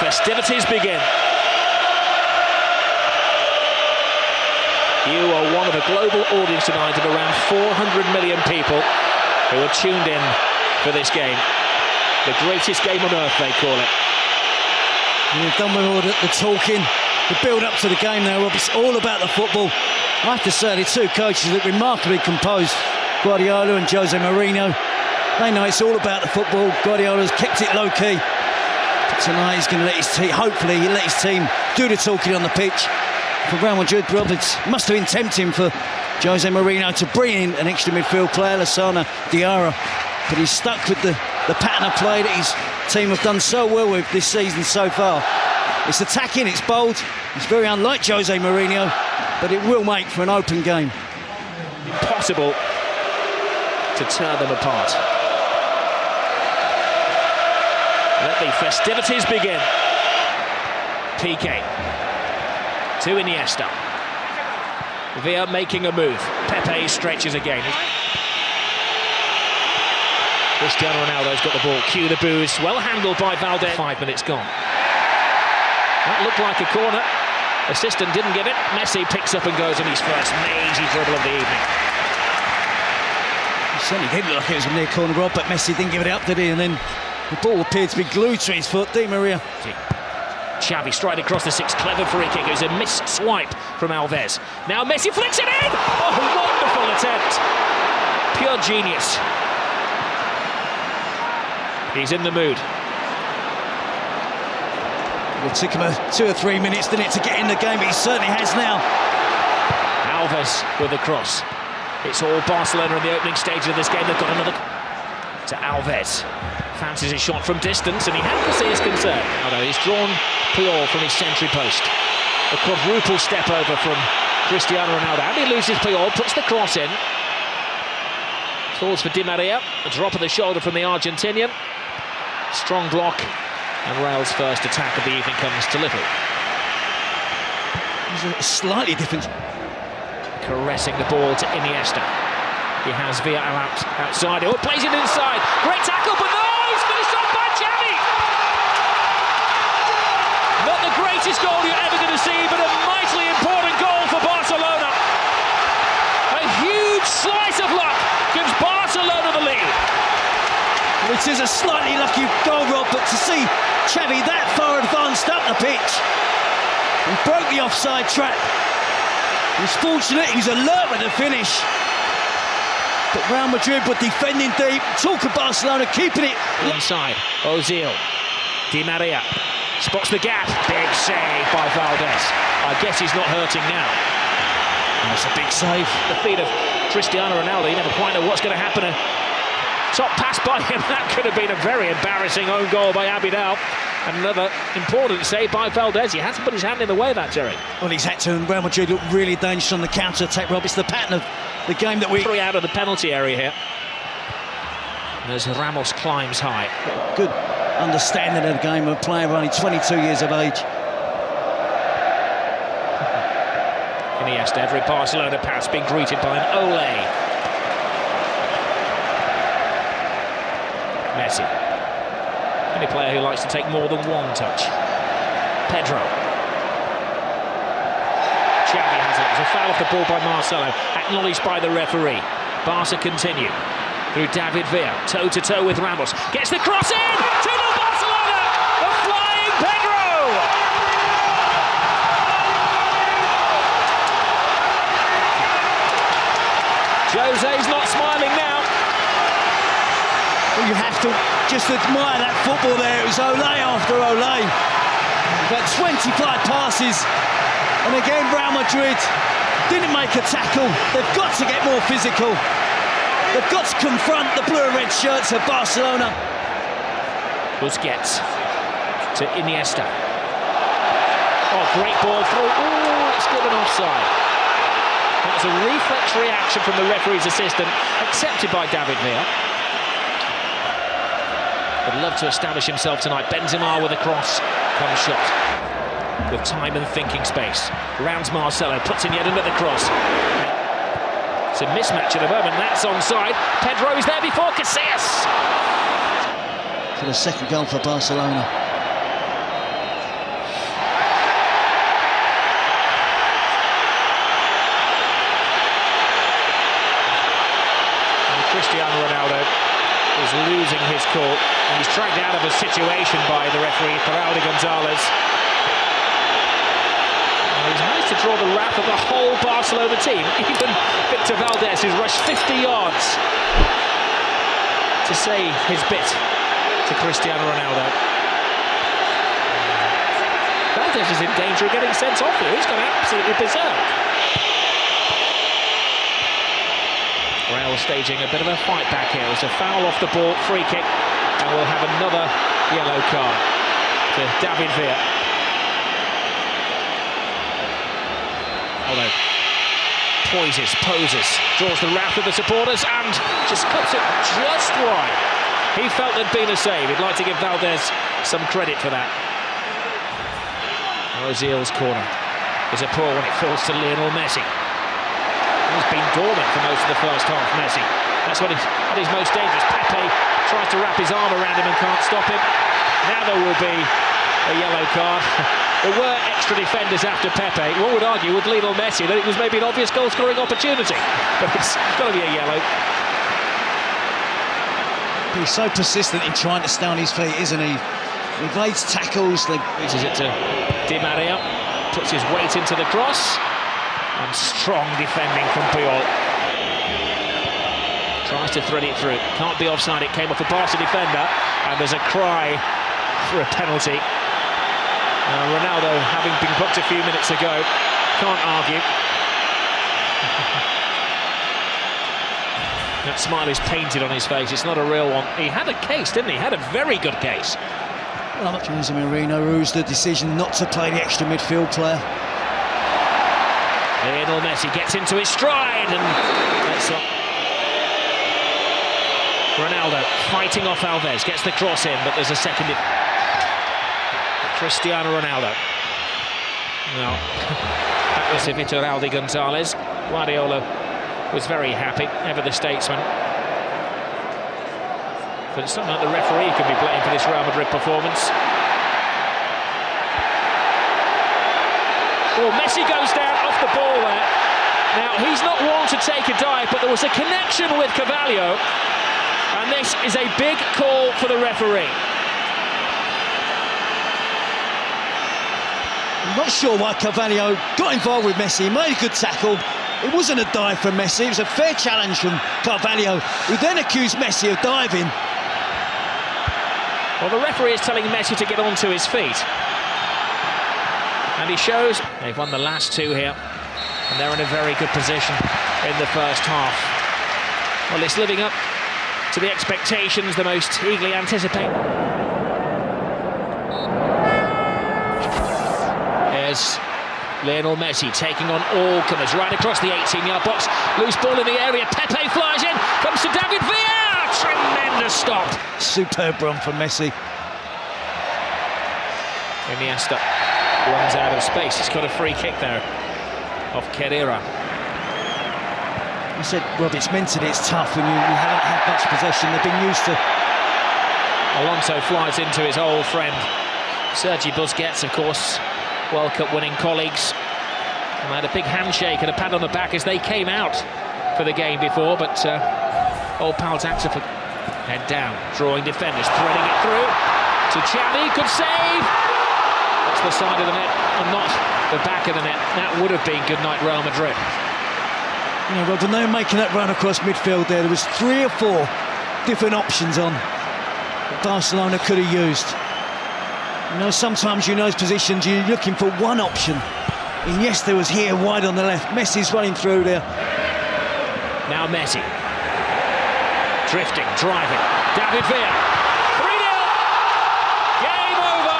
festivities begin. You are one of a global audience tonight of around 400 million people who are tuned in for this game. The greatest game on earth, they call it. We've done with all the talking, the build-up to the game now, Rob. It's all about the football. I have to say, the two coaches look remarkably composed, Guardiola and Jose Mourinho. They know it's all about the football. Guardiola's kept it low-key. But tonight he's going to let his team, hopefully he'll let his team do the talking on the pitch. For Real Madrid, Rob, it must have been tempting for Jose Mourinho to bring in an extra midfield player, Lasana Diarra. But he's stuck with the pattern of play that his team have done so well with this season so far. It's attacking, it's bold, it's very unlike Jose Mourinho, but it will make for an open game. Impossible to tear them apart. Let the festivities begin. PK to Iniesta. Villa making a move. Pepe stretches again. Cristiano Ronaldo's got the ball. Cue the boos. Well handled by Valdez. 5 minutes gone. That looked like a corner. Assistant didn't give it. Messi picks up and goes on his first mazy dribble of the evening. It certainly did look like it was a near corner, Rob, but Messi didn't give it up, did he? And then the ball appeared to be glued to his foot. Di Maria. Xavi straight across the 6. Clever free kick. It was a missed swipe from Alves. Now Messi flicks it in! Oh, wonderful attempt. Pure genius. He's in the mood. It took him 2 or 3 minutes, didn't it, to get in the game, but he certainly has now. Alves with the cross. It's all Barcelona in the opening stage of this game. They've got another to Alves. Fancies a shot from distance, and he had to see his concern. Although he's drawn Puyol from his century post. A quadruple step over from Cristiano Ronaldo. And he loses Puyol, puts the cross in. Falls for Di Maria. A drop of the shoulder from the Argentinian. Strong block. And Real's first attack of the evening comes to little. It's a slightly different. Caressing the ball to Iniesta. He has Villa outside. Oh, plays it inside. Great tackle, but no! He's finished off by Xavi! Not the greatest goal you're ever going to see, but a mightily important goal for Barcelona. A huge slice of luck gives Barcelona the lead. It is a slightly lucky goal, Rob, but to see Xavi that far advanced up the pitch and broke the offside trap. He was fortunate, he was alert with the finish. But Real Madrid were defending deep. Talk of Barcelona keeping it inside. Ozil, Di Maria spots the gap. Big save by Valdez. I guess he's not hurting now. That's a big save. The feet of Cristiano Ronaldo. You never quite know what's going to happen. A top pass by him. That could have been a very embarrassing own goal by Abidal. And another important save by Valdez. He had to put his hand in the way of that, Jerry. Well, he's had to, and Real Madrid look really dangerous on the counter-attack, Rob. It's the pattern of the game that we... 3 out of the penalty area here. And as Ramos climbs high. Good understanding of the game of a player only 22 years of age. Iniesta, every Barcelona pass being greeted by an Ole. Messi. Any player who likes to take more than one touch. Pedro. Xavi has it. There's a foul off the ball by Marcelo, acknowledged by the referee. Barca continue through David Villa, toe-to-toe with Ramos. Gets the cross in! 2-0 Barcelona! The flying Pedro! Jose's not smiling now. Well, you have to just admire that football there. It was Ole after Ole. About 25 passes. And again, Real Madrid didn't make a tackle. They've got to get more physical. They've got to confront the blue and red shirts of Barcelona. Busquets to Iniesta. Oh, great ball through. Oh, it's given offside. That was a reflex reaction from the referee's assistant, accepted by David Villa. Would love to establish himself tonight. Benzema with a cross. Comes shot. With time and thinking space. Rounds Marcelo, puts in yet another cross. It's a mismatch at the moment. That's onside. Pedro is there before Casillas. For the second goal for Barcelona. losing his cool. And he's dragged out of a situation by the referee, Raúl González. He's managed to draw the wrath of the whole Barcelona team. Even Victor Valdés, who's rushed 50 yards to say his bit to Cristiano Ronaldo. Valdés is in danger of getting sent off here. He's gone absolutely berserk. Real staging a bit of a fight back here. It's a foul off the ball, free kick, and we'll have another yellow card to David Villa. Although poses, draws the wrath of the supporters and just cuts it just wide. He felt there'd been a save. He'd like to give Valdés some credit for that. Ozil's corner is a poor one. It falls to Lionel Messi. He's been dormant for most of the first half, Messi. That's when he's at his most dangerous. Pepe tries to wrap his arm around him and can't stop him. Now there will be a yellow card. There were extra defenders after Pepe. One would argue with Lionel Messi that it was maybe an obvious goal-scoring opportunity, but it's got to be a yellow. He's so persistent in trying to stay on his feet, isn't he? He evades tackles. Reaches it to Di Maria, puts his weight into the cross, and strong defending from Puyol. Tries to thread it through. Can't be offside. It came off a Barca defender, and there's a cry for a penalty. Ronaldo, having been booked a few minutes ago, can't argue. That smile is painted on his face. It's not a real one. He had a case, didn't he? He had a very good case. Well, Jose Mourinho rules the decision not to play the extra midfield player. Lionel Messi gets into his stride and that's up. Ronaldo fighting off Alves, gets the cross in, but there's a second. Cristiano Ronaldo. Well, that was Victor Raúl González. Guardiola was very happy, ever the statesman. But it's not like the referee could be blamed for this Real Madrid performance. Oh, Messi goes down off the ball there. Now, he's not one to take a dive, but there was a connection with Carvalho, and this is a big call for the referee. I'm not sure why Carvalho got involved with Messi. He made a good tackle. It wasn't a dive from Messi. It was a fair challenge from Carvalho, who then accused Messi of diving. Well, the referee is telling Messi to get onto his feet. And he shows they've won the last two here. And they're in a very good position in the first half. Well, it's living up to the expectations the most eagerly anticipated. There's Lionel Messi taking on all comers right across the 18-yard box. Loose ball in the area. Pepe flies in. Comes to David Villa. Tremendous stop. Superb run from Messi. Iniesta runs out of space. He's got a free kick there off Carrera. I said, Rob, it's mentally it's tough when you haven't had much possession. They've been used to. Alonso flies into his old friend Sergi Busquets, of course. World Cup winning colleagues. And they had a big handshake and a pat on the back as they came out for the game before, but old pal Taxiford head down, drawing defenders, threading it through to Xavi, could save. That's the side of the net and not the back of the net. That would have been good night Real Madrid. You know, Rob, when they were making that run across midfield there was 3 or 4 different options on that Barcelona could have used. You know, sometimes in those positions you're looking for one option. And yes, there was here wide on the left. Messi's running through there. Now Messi. Drifting, driving. David Villa. 3-0. Game over.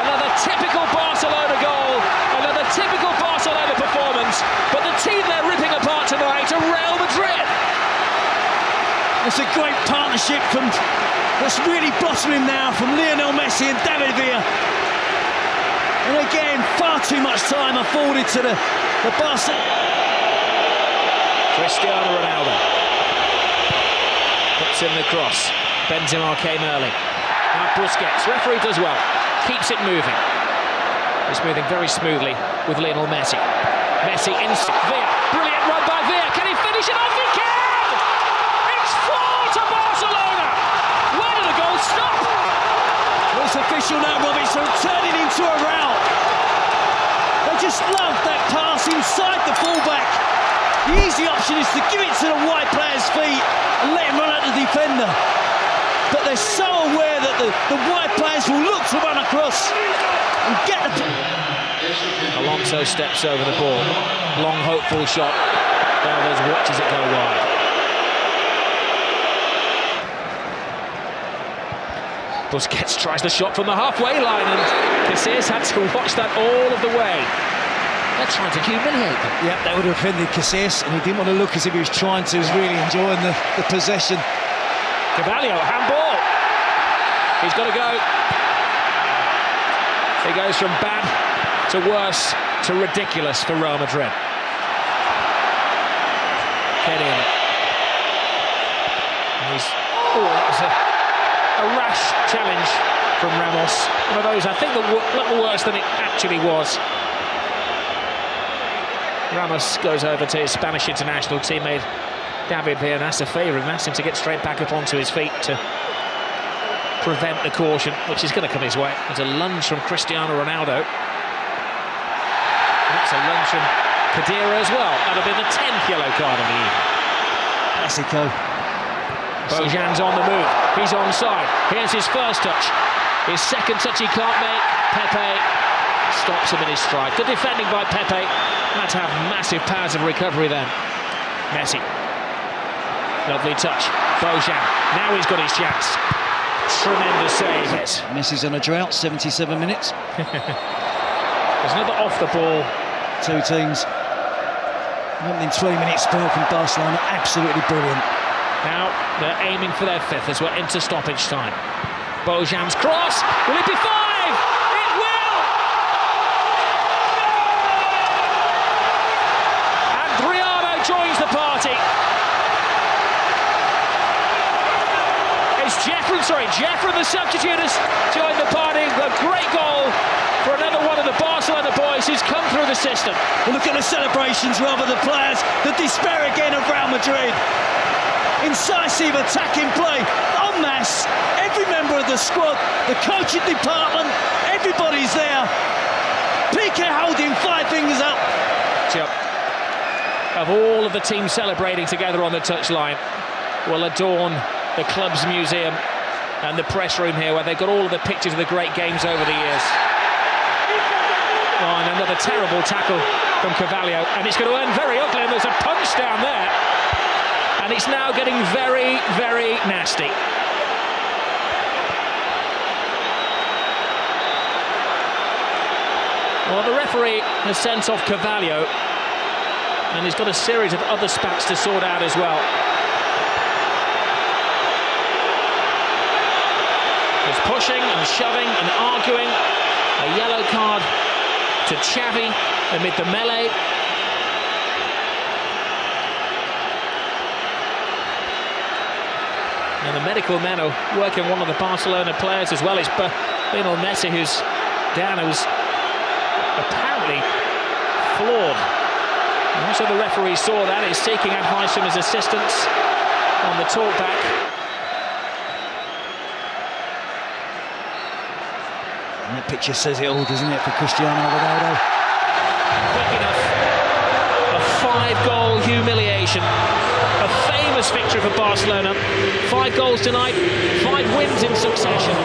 Another typical Barcelona goal. Another typical Barcelona performance. But the team they're ripping apart tonight are Real Madrid. It's a great partnership that's really blossoming now from Lionel Messi and David Villa. And again, far too much time afforded to the Barca. Cristiano Ronaldo puts in the cross. Benzema came early. Now Busquets, referee does well, keeps it moving. It's moving very smoothly with Lionel Messi. Messi inside Villa, brilliant run by Villa. Can he finish it off? He can! just love that pass inside the fullback. The easy option is to give it to the wide player's feet and let him run at the defender. But they're so aware that the wide players will look to run across and get the... Alonso steps over the ball. Long, hopeful shot. Alves watches it go wide. Busquets tries the shot from the halfway line, and Casillas had to watch that all of the way. They're trying to humiliate them. Yeah, that would have offended Casillas, and he didn't want to look as if he was trying to. He was really enjoying the possession. Carvalho, handball. He's got to go. He goes from bad to worse to ridiculous for Real Madrid. Kenny. That was a rash challenge from Ramos. One of those, I think, a little worse than it actually was. Ramos goes over to his Spanish international teammate David Villa and asks a favour and asks him to get straight back up onto his feet to prevent the caution, which is going to come his way. There's a lunge from Cristiano Ronaldo. That's a lunge from Kadira as well. That'll be the 10th yellow card of the evening. Clásico. Bojan's on the move. He's onside. Here's his first touch. His second touch he can't make. Pepe stops him in his stride. Good defending by Pepe. Had to have massive powers of recovery then. Messi. Lovely touch. Bojan. Now he's got his chance. Tremendous save. Messi's on a drought, 77 minutes. There's another off the ball. Two teams. Opening 20-minute spell from Barcelona, absolutely brilliant. Now they're aiming for their fifth as we're into stoppage time. Bojan's cross. Will it be 5? It will! And Rihanna joins the party. It's Jeffrén, the substitute, has joined the party. A great goal for another one of the Barcelona boys who's come through the system. Well, look at the celebrations, rather the players, the despair again of Real Madrid. Incisive attacking play, en masse, every member of the squad, the coaching department, everybody's there. Piqué holding 5 fingers up. Of all of the teams celebrating together on the touchline will adorn the club's museum and the press room here, where they've got all of the pictures of the great games over the years. Oh, and another terrible tackle from Carvalho, and it's going to end very ugly, and there's a punch down there. And it's now getting very, very nasty. Well, the referee has sent off Carvalho, and he's got a series of other spats to sort out as well. There's pushing and shoving and arguing. A yellow card to Xavi amid the melee. And the medical men are working one of the Barcelona players as well. It's Lionel Messi who's down, who's apparently flawed. And so the referee saw that. He's seeking advice from his assistants on the talkback. And that picture says it all, doesn't it, for Cristiano Ronaldo? Quick enough. A 5-goal humiliation. A famous victory for Barcelona. 5 goals tonight, 5 wins in succession.